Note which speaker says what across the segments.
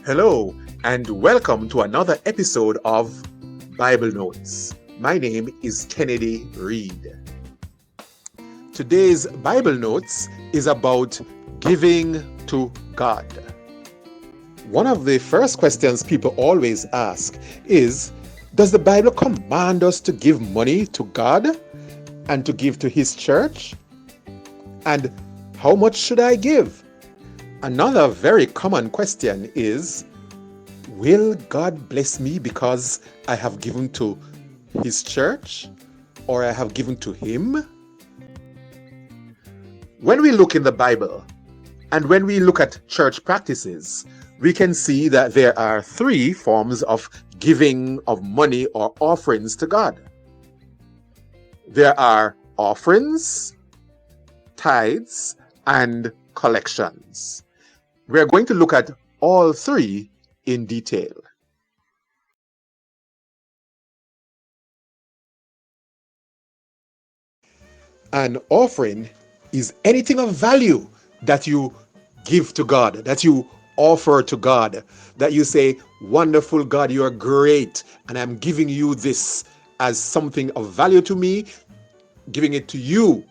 Speaker 1: Hello, and welcome to another episode of Bible Notes. My name is Kennedy Reed. Today's Bible Notes is about giving to God. One of the first questions people always ask is, does the Bible command us to give money to God and to give to His church? And how much should I give? Another very common question is, will God bless me because I have given to His church or I have given to Him? When we look in the Bible and when we look at church practices, we can see that there are three forms of giving of money or offerings to God. There are offerings, tithes, and collections. We are going to look at all three in detail. An offering is anything of value that you give to God, that you offer to God, that you say, wonderful God, you are great, and I'm giving you this as something of value to me, giving it to you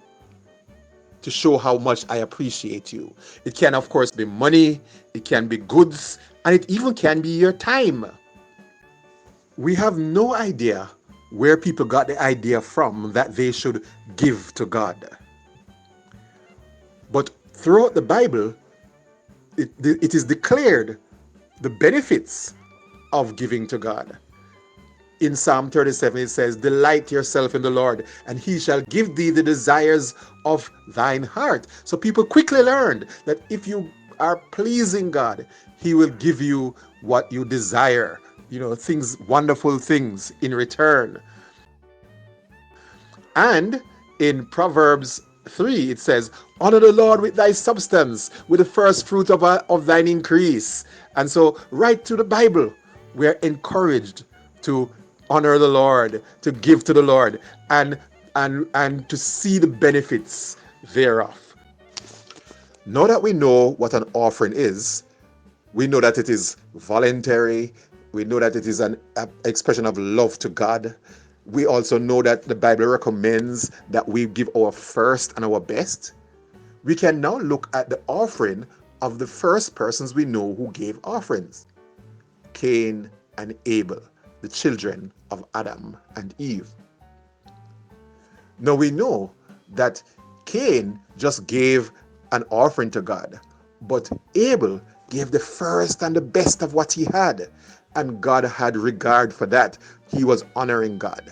Speaker 1: to show how much I appreciate you. It can, of course, be money, it can be goods, and it even can be your time. We have no idea where people got the idea from that they should give to God. But throughout the Bible, it is declared the benefits of giving to God. In Psalm 37, it says, delight yourself in the Lord, and He shall give thee the desires of thine heart. So people quickly learned that if you are pleasing God, He will give you what you desire, things, wonderful things in return. And in Proverbs 3, it says, honor the Lord with thy substance, with the first fruit of thine increase. And so right through the Bible, we're encouraged to honor the Lord, to give to the Lord, and to see the benefits thereof. Now that we know what an offering is, we know that it is voluntary, we know that it is an expression of love to God. We also know that the Bible recommends that we give our first and our best. We can now look at the offering of the first persons we know who gave offerings, Cain and Abel, the children of Adam and Eve. Now we know that Cain just gave an offering to God, but Abel gave the first and the best of what he had, and God had regard for that. He was honoring God.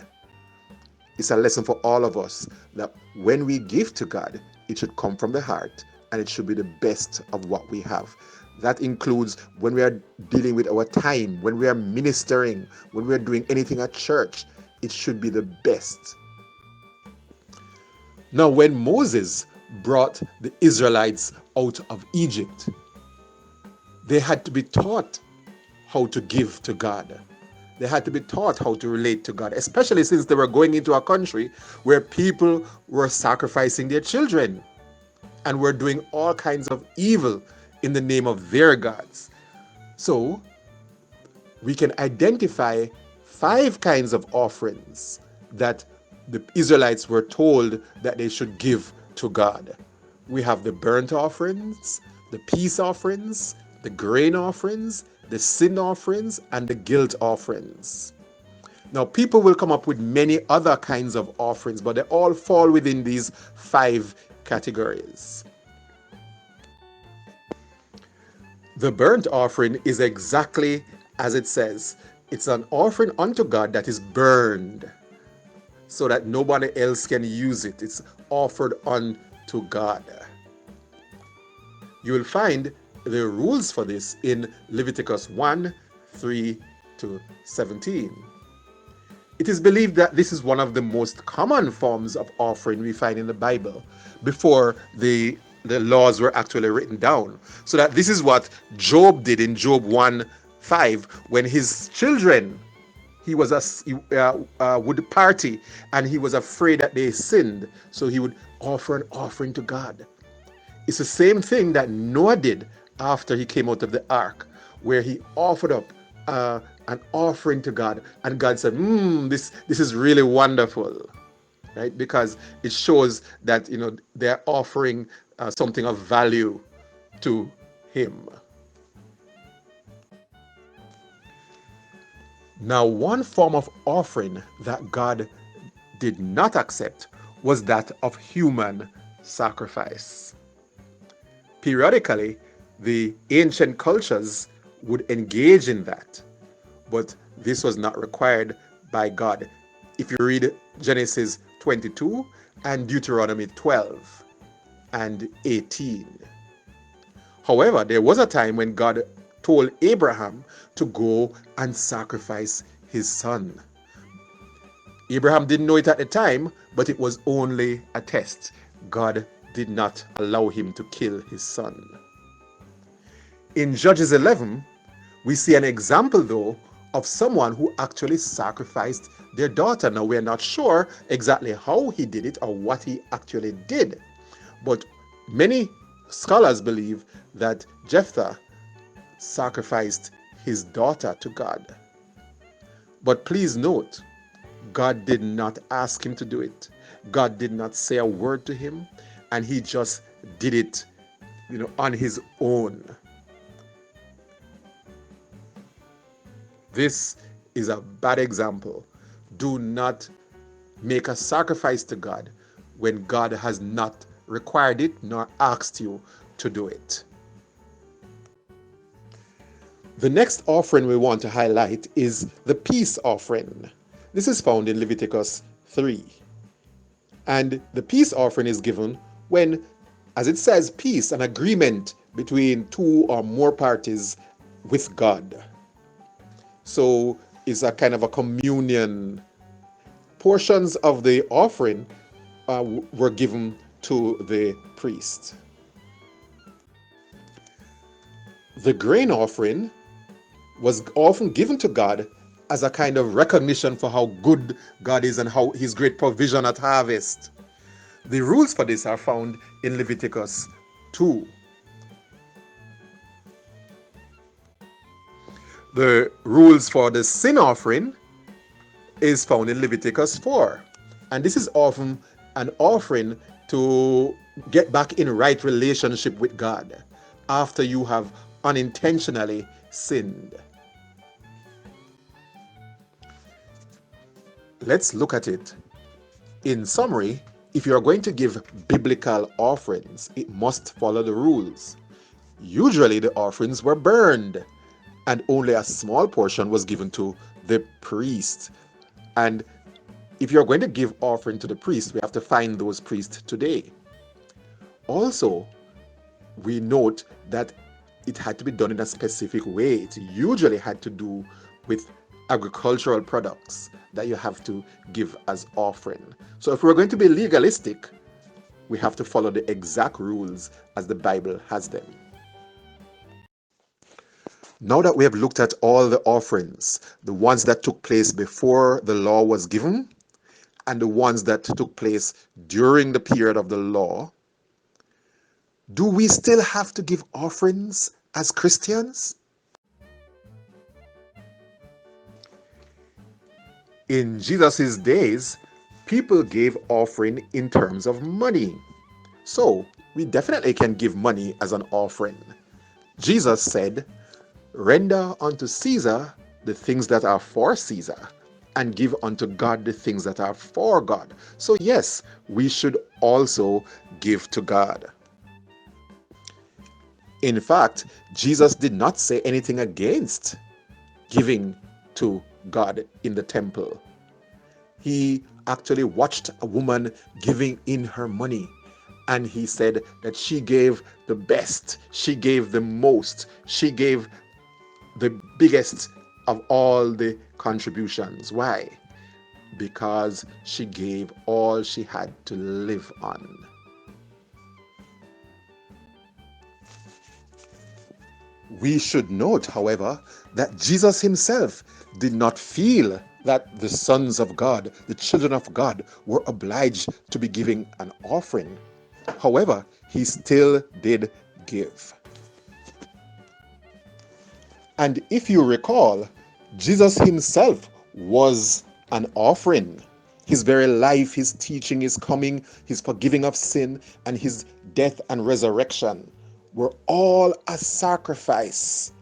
Speaker 1: It's a lesson for all of us that when we give to God, it should come from the heart and it should be the best of what we have. That includes when we are dealing with our time, when we are ministering, when we are doing anything at church, it should be the best. Now, when Moses brought the Israelites out of Egypt, they had to be taught how to give to God. They had to be taught how to relate to God, especially since they were going into a country where people were sacrificing their children and were doing all kinds of evil in the name of their gods. So we can identify 5 kinds of offerings that the Israelites were told that they should give to God. We have the burnt offerings, the peace offerings, the grain offerings, the sin offerings, and the guilt offerings. Now, people will come up with many other kinds of offerings, but they all fall within these 5 categories. The burnt offering is exactly as it says. It's an offering unto God that is burned so that nobody else can use it. It's offered unto God. You will find the rules for this in Leviticus 1, 3 to 17. It is believed that this is one of the most common forms of offering we find in the Bible before the laws were actually written down. So that this is what Job did in Job 1:5 when his children, he would party and he was afraid that they sinned, so he would offer an offering to God. It's the same thing that Noah did after he came out of the ark. where he offered up an offering to God, and God said, this is really wonderful, right? Because it shows that they're offering something of value to him. Now, one form of offering that God did not accept was that of human sacrifice. Periodically, the ancient cultures would engage in that, but this was not required by God. If you read Genesis 22 and Deuteronomy 12 and 18. However, there was a time when God told Abraham to go and sacrifice his son. Abraham didn't know it at the time, but it was only a test. God did not allow him to kill his son. In Judges 11, we see an example, though, of someone who actually sacrificed their daughter. Now, we're not sure exactly how he did it or what he actually did, but many scholars believe that Jephthah sacrificed his daughter to God. But please note, God did not ask him to do it. God did not say a word to him, and he just did it, on his own. This is a bad example. Do not make a sacrifice to God when God has not required it nor asked you to do it. The next offering we want to highlight is the peace offering. This is found in Leviticus 3. And the peace offering is given when, as it says, peace, an agreement between two or more parties with God. So it's a kind of a communion. Portions of the offering were given to the priest. The grain offering was often given to God as a kind of recognition for how good God is and how his great provision at harvest. The rules for this are found in Leviticus 2. The rules for the sin offering is found in Leviticus 4. And this is often an offering to get back in right relationship with God after you have unintentionally sinned. Let's look at it. In summary, if you are going to give biblical offerings, it must follow the rules. Usually the offerings were burned, and only a small portion was given to the priest. And if you're going to give offering to the priest, we have to find those priests today. Also, we note that it had to be done in a specific way. It usually had to do with agricultural products that you have to give as offering. So if we're going to be legalistic, we have to follow the exact rules as the Bible has them. Now that we have looked at all the offerings, the ones that took place before the law was given, and the ones that took place during the period of the law, do we still have to give offerings as Christians? In Jesus' days, people gave offering in terms of money. So we definitely can give money as an offering. Jesus said, "Render unto Caesar the things that are for Caesar, and give unto God the things that are for God." So yes, we should also give to God. In fact, Jesus did not say anything against giving to God in the temple. He actually watched a woman giving in her money, and he said that she gave the best, she gave the most, she gave the biggest of all the contributions. Why? Because she gave all she had to live on. We should note, however, that Jesus himself did not feel that the sons of God, the children of God, were obliged to be giving an offering. However, he still did give. And if you recall, Jesus himself was an offering. His very life, his teaching, his coming, his forgiving of sin, and his death and resurrection were all a sacrifice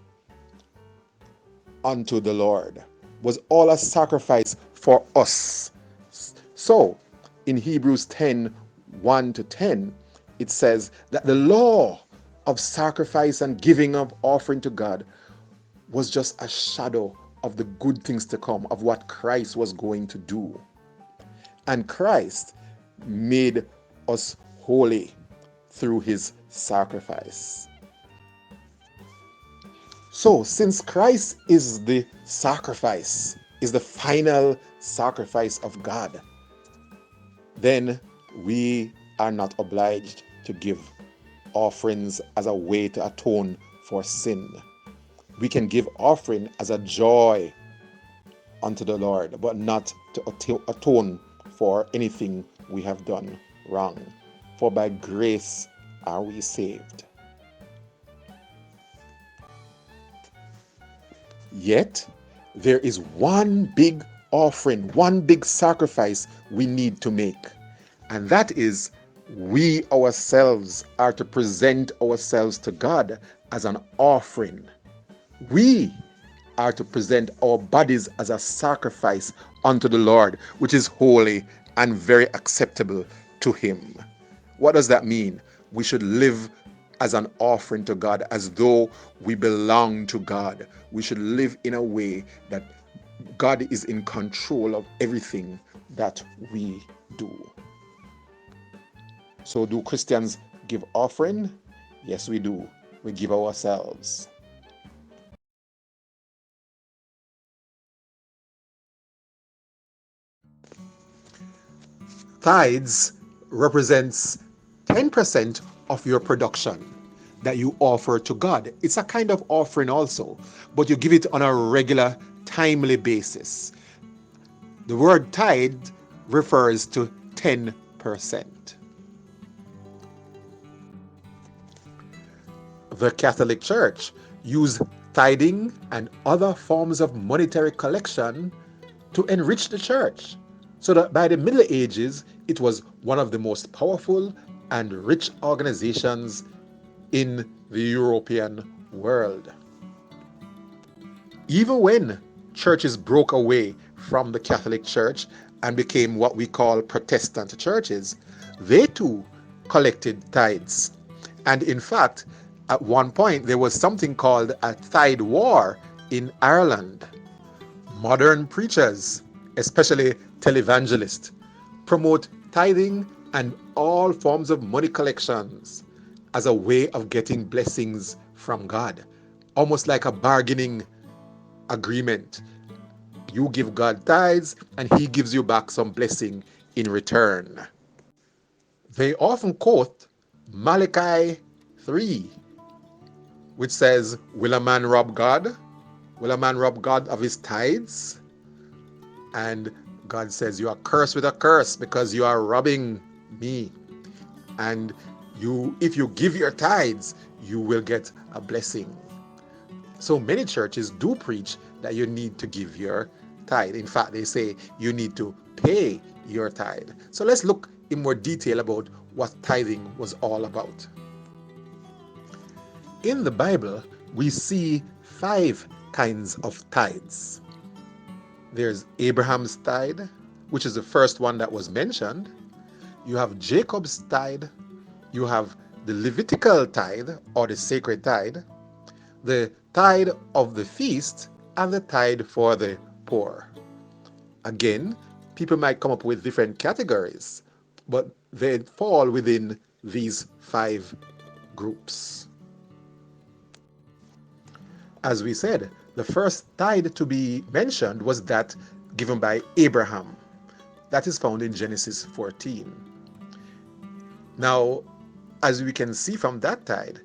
Speaker 1: unto the Lord, was all a sacrifice for us. So, in Hebrews 10 1 to 10, it says that the law of sacrifice and giving of offering to God was just a shadow of the good things to come, of what Christ was going to do. And Christ made us holy through his sacrifice. So, since Christ is the sacrifice, is the final sacrifice of God, then we are not obliged to give offerings as a way to atone for sin. We can give offering as a joy unto the Lord, but not to atone for anything we have done wrong. For by grace are we saved. Yet, there is one big offering, one big sacrifice we need to make. And that is, we ourselves are to present ourselves to God as an offering. We are to present our bodies as a sacrifice unto the Lord, which is holy and very acceptable to him. What does that mean? We should live as an offering to God, as though we belong to God. We should live in a way that God is in control of everything that we do. So, do Christians give offering? Yes, we do. We give ourselves. Tithes represents 10% of your production that you offer to God. It's a kind of offering also, but you give it on a regular, timely basis. The word tithe refers to 10%. The Catholic Church used tithing and other forms of monetary collection to enrich the church, so that by the Middle Ages, it was one of the most powerful and rich organizations in the European world. Even when churches broke away from the Catholic Church and became what we call Protestant churches, they too collected tithes. And in fact, at one point, there was something called a tithe war in Ireland. Modern preachers, especially televangelists, promote tithing and all forms of money collections as a way of getting blessings from God, almost like a bargaining agreement. You give God tithes and he gives you back some blessing in return. They often quote Malachi 3, which says, "Will a man rob God? Will a man rob God of his tithes?" And God says, "You are cursed with a curse because you are robbing me. And if you give your tithes, you will get a blessing." So many churches do preach that you need to give your tithe. In fact, they say you need to pay your tithe. So let's look in more detail about what tithing was all about. In the Bible, we see 5 kinds of tithes. There's Abraham's tithe, which is the first one that was mentioned. You have Jacob's tithe. You have the Levitical tithe, or the sacred tithe, the tithe of the feast, and the tithe for the poor. Again, people might come up with different categories, but they fall within these 5 groups. As we said, the first tithe to be mentioned was that given by Abraham. That is found in Genesis 14. Now, as we can see from that tithe,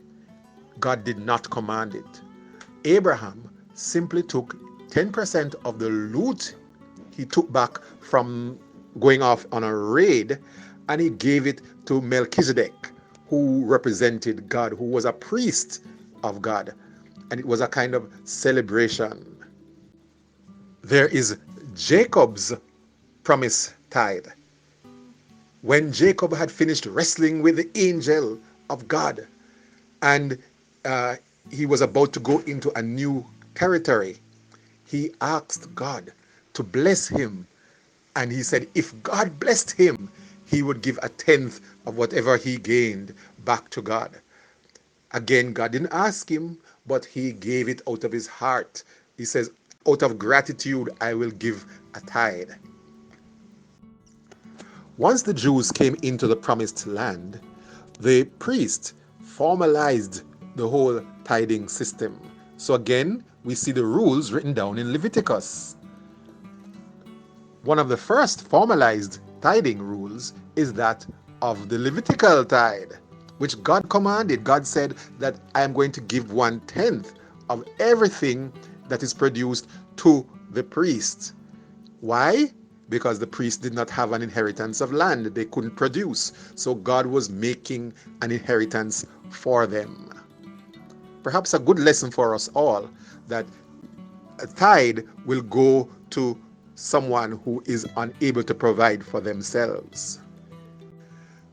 Speaker 1: God did not command it. Abraham simply took 10% of the loot he took back from going off on a raid, and he gave it to Melchizedek, who represented God, who was a priest of God. and it was a kind of celebration. There is Jacob's promised tithe. When Jacob had finished wrestling with the angel of God, and uh, he was about to go into a new territory, he asked God to bless him. And he said, if God blessed him, he would give a tenth of whatever he gained back to God. Again, God didn't ask him, but he gave it out of his heart. He says, out of gratitude, I will give a tithe. Once the Jews came into the promised land, the priest formalized the whole tithing system. So again, we see the rules written down in Leviticus. One of the first formalized tithing rules is that of the Levitical tithe, which God commanded. God said that I am going to give 1/10 of everything that is produced to the priest. Why? Because the priest did not have an inheritance of land. They couldn't produce. So God was making an inheritance for them. Perhaps a good lesson for us all, that a tithe will go to someone who is unable to provide for themselves.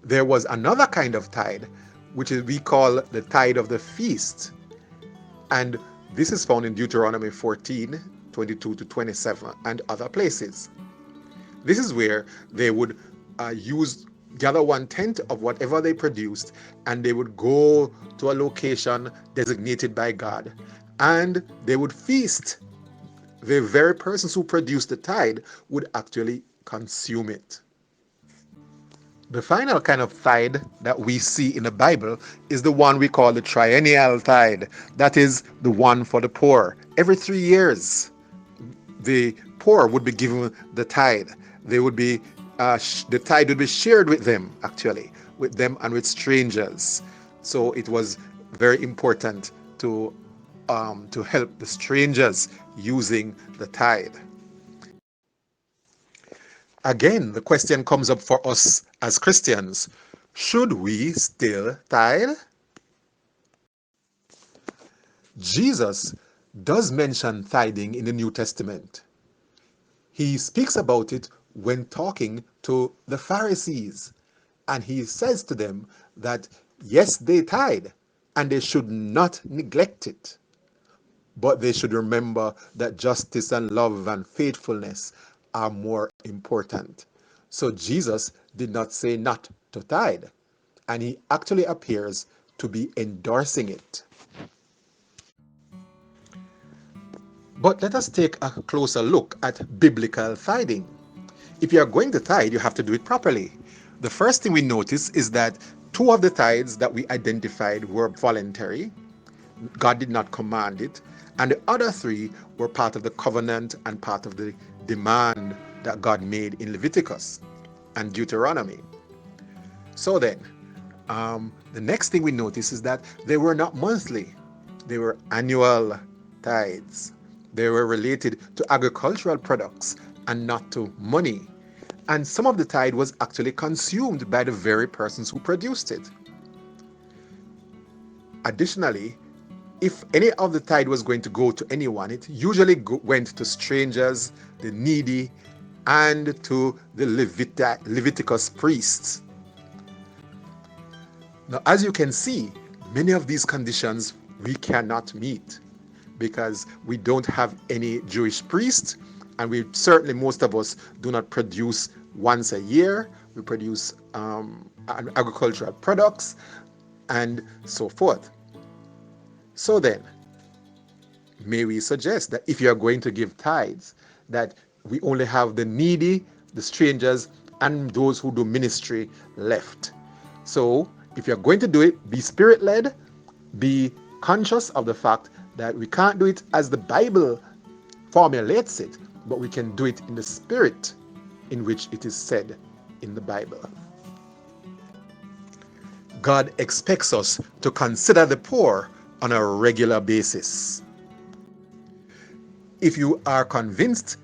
Speaker 1: There was another kind of tithe, which we call the tithe of the feast. And this is found in Deuteronomy 14:22 to 27 and other places. This is where they would gather 1/10 of whatever they produced, and they would go to a location designated by God, and they would feast. The very persons who produced the tithe would actually consume it. The final kind of tithe that we see in the Bible is the one we call the triennial tithe. That is the one for the poor. Every 3 years, the poor would be given the tithe. They would be the tithe would be shared with them, actually, with them and with strangers. So it was very important to help the strangers using the tithe. Again, the question comes up for us as Christians: should we still tithe? Jesus does mention tithing in the New Testament. He speaks about it when talking to the Pharisees, and he says to them that yes, they tithe and they should not neglect it, but they should remember that justice and love and faithfulness are more important. So Jesus did not say not to tithe, and he actually appears to be endorsing it. But let us take a closer look at biblical tithing. If you are going to tithe, you have to do it properly. The first thing we notice is that two of the tithes that we identified were voluntary. God did not command it. And the other three were part of the covenant and part of the demand that God made in Leviticus and Deuteronomy. So then, the next thing we notice is that they were not monthly, they were annual tithes. They were related to agricultural products and not to money. And some of the tithe was actually consumed by the very persons who produced it. Additionally, if any of the tithe was going to go to anyone, it usually went to strangers, the needy, and to the Leviticus priests. Now, as you can see, many of these conditions we cannot meet because we don't have any Jewish priest, and we certainly, most of us, do not produce once a year. We produce agricultural products and so forth. So then, may we suggest that if you are going to give tithes, that we only have the needy, the strangers, and those who do ministry left. So if you're going to do it, be spirit-led, be conscious of the fact that we can't do it as the Bible formulates it, but we can do it in the spirit in which it is said in the Bible. God expects us to consider the poor on a regular basis. If you are convinced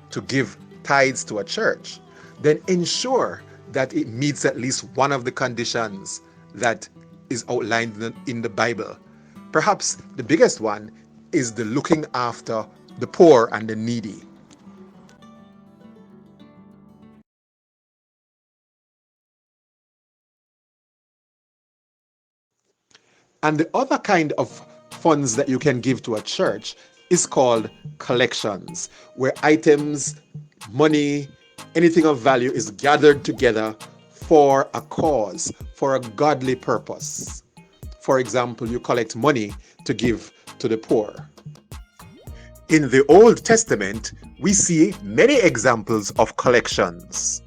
Speaker 1: to give tithes to a church, then ensure that it meets at least one of the conditions that is outlined in the Bible. Perhaps the biggest one is the looking after the poor and the needy. And the other kind of funds that you can give to a church is called collections, where items, money, anything of value is gathered together for a cause, for a godly purpose. For example, you collect money to give to the poor. In the Old Testament, we see many examples of collections.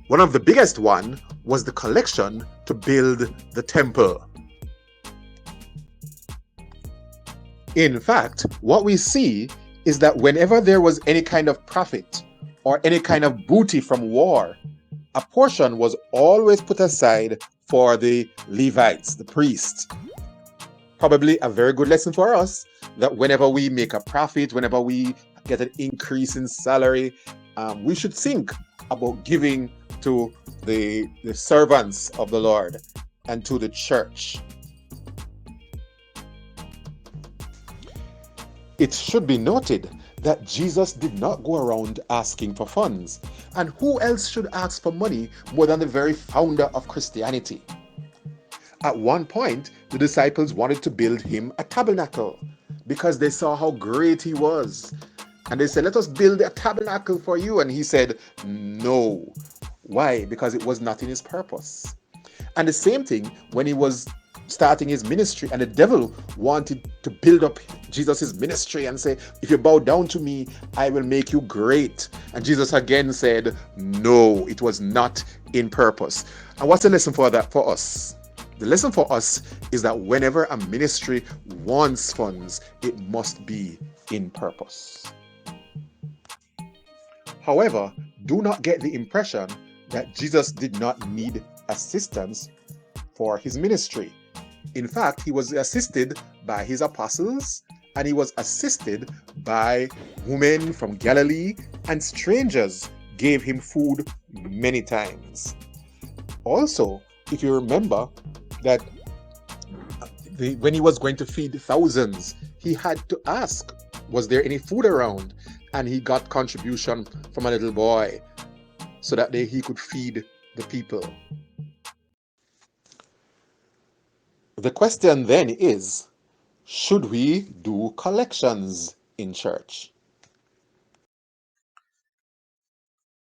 Speaker 1: One of the biggest one was the collection to build the temple. In fact, what we see is that whenever there was any kind of profit or any kind of booty from war, a portion was always put aside for the Levites, the priests. Probably a very good lesson for us that whenever we make a profit, whenever we get an increase in salary, we should think about giving to the servants of the Lord and to the church. It should be noted that Jesus did not go around asking for funds. And who else should ask for money more than the very founder of Christianity? At one point, the disciples wanted to build him a tabernacle because they saw how great he was. And they said, let us build a tabernacle for you. And he said, no. Why? Because it was not in his purpose. And the same thing when he was starting his ministry and the devil wanted to build up Jesus' ministry and say, if you bow down to me, I will make you great. And Jesus again said, no, it was not in purpose. And what's the lesson for that for us? The lesson for us is that whenever a ministry wants funds, it must be in purpose. However, do not get the impression that Jesus did not need assistance for his ministry. In fact, he was assisted by his apostles and he was assisted by women from Galilee, and strangers gave him food many times. Also, if you remember that when he was going to feed thousands, he had to ask, was there any food around? And he got contribution from a little boy so that he could feed the people. The question then is, should we do collections in church?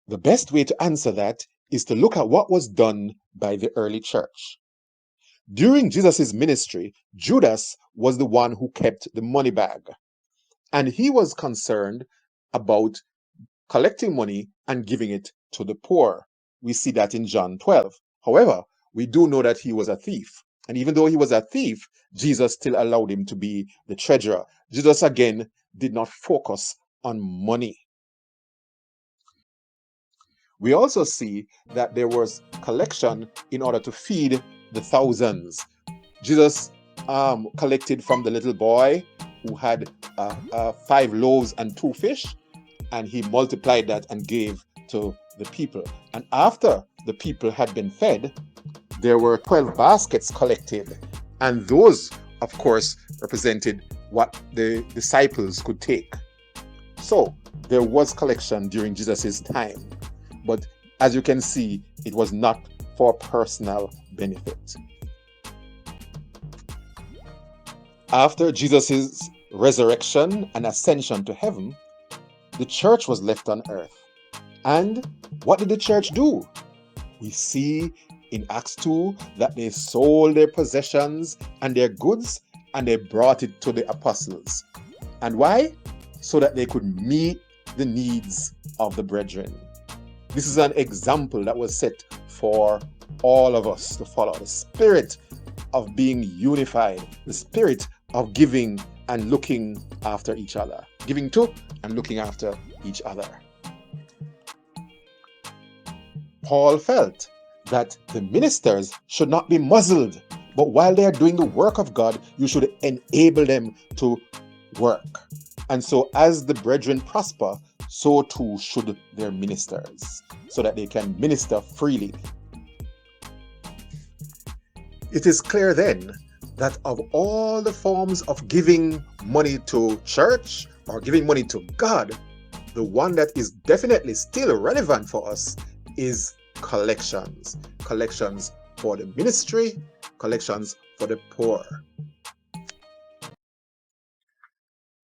Speaker 1: The best way to answer that is to look at what was done by the early church. During Jesus' ministry, Judas was the one who kept the money bag, and he was concerned about collecting money and giving it to the poor. We see that in John 12. However, we do know that he was a thief. And even though he was a thief, Jesus still allowed him to be the treasurer. Jesus again did not focus on money. We also see that there was collection in order to feed the thousands. Jesus collected from the little boy who had 5 loaves and 2 fish, and he multiplied that and gave to the people. And after the people had been fed, there were 12 baskets collected, and those, of course, represented what the disciples could take. So there was collection during Jesus' time, but as you can see, it was not for personal benefit. After Jesus' resurrection and ascension to heaven, the church was left on earth. And what did the church do? We see in Acts 2 that they sold their possessions and their goods and they brought it to the apostles. And why? So that they could meet the needs of the brethren. This is an example that was set for all of us to follow. The spirit of being unified, the spirit of giving and looking after each other. Giving to and looking after each other. Paul felt that the ministers should not be muzzled, but while they are doing the work of God, you should enable them to work. And so as the brethren prosper, so too should their ministers, so that they can minister freely. It is clear then that of all the forms of giving money to church or giving money to God, the one that is definitely still relevant for us is collections. Collections for the ministry, collections for the poor.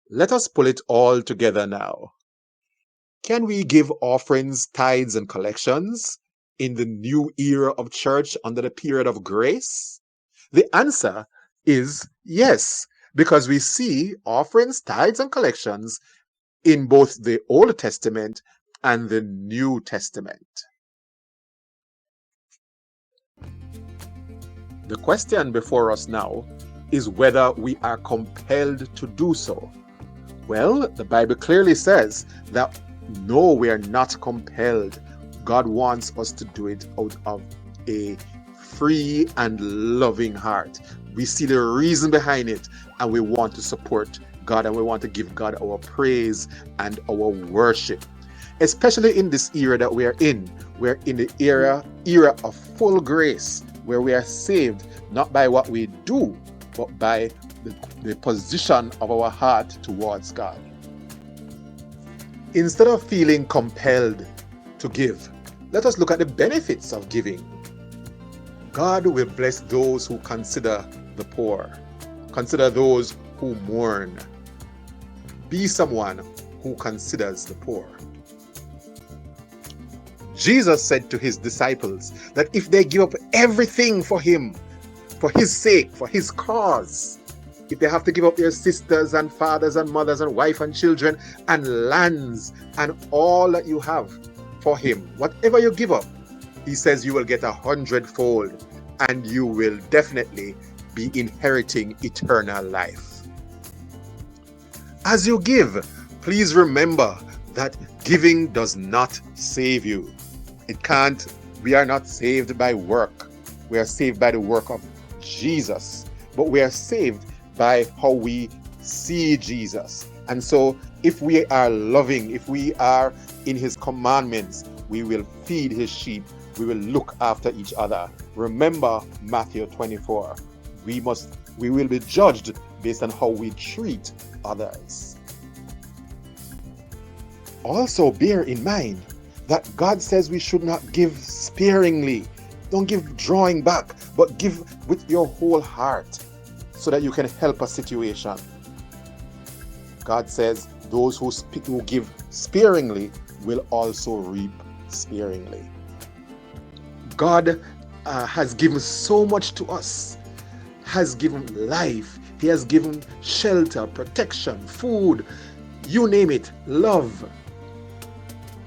Speaker 1: Let us pull it all together now. Can we give offerings, tithes, and collections in the new era of church under the period of grace? The answer is yes, because we see offerings, tithes, and collections in both the Old Testament and the New Testament. The question before us now is whether we are compelled to do so. Well, the Bible clearly says that no, we are not compelled. God wants us to do it out of a free and loving heart. We see the reason behind it, and we want to support God, and we want to give God our praise and our worship. Especially in this era that we are in. We're in the era of full grace, where we are saved not by what we do, but by the position of our heart towards God. Instead of feeling compelled to give, let us look at the benefits of giving. God will bless those who consider the poor. Consider those who mourn. Be someone who considers the poor. Jesus said to his disciples that if they give up everything for him, for his sake, for his cause, if they have to give up their sisters and fathers and mothers and wife and children and lands and all that you have for him, whatever you give up, he says you will get 100-fold and you will definitely be inheriting eternal life. As you give, please remember that giving does not save you. It can't. We are not saved by work. We are saved by the work of Jesus. But we are saved by how we see Jesus. And so if we are loving, if we are in his commandments, we will feed his sheep. We will look after each other. Remember Matthew 24. We will be judged based on how we treat others. Also bear in mind that God says we should not give sparingly. Don't give drawing back, but give with your whole heart so that you can help a situation. God says those who give sparingly will also reap sparingly. God has given so much to us, has given life. He has given shelter, protection, food, you name it, love.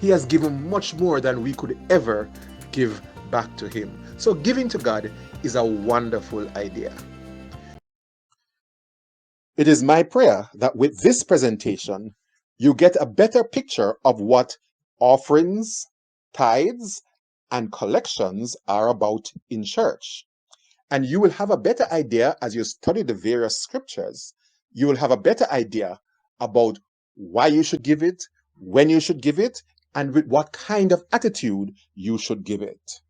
Speaker 1: He has given much more than we could ever give back to him. So giving to God is a wonderful idea. It is my prayer that with this presentation, you get a better picture of what offerings, tithes, and collections are about in church. And you will have a better idea as you study the various scriptures. You will have a better idea about why you should give it, when you should give it, and with what kind of attitude you should give it.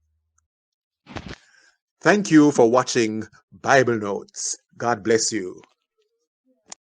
Speaker 1: Thank you for watching Bible Notes. God bless you.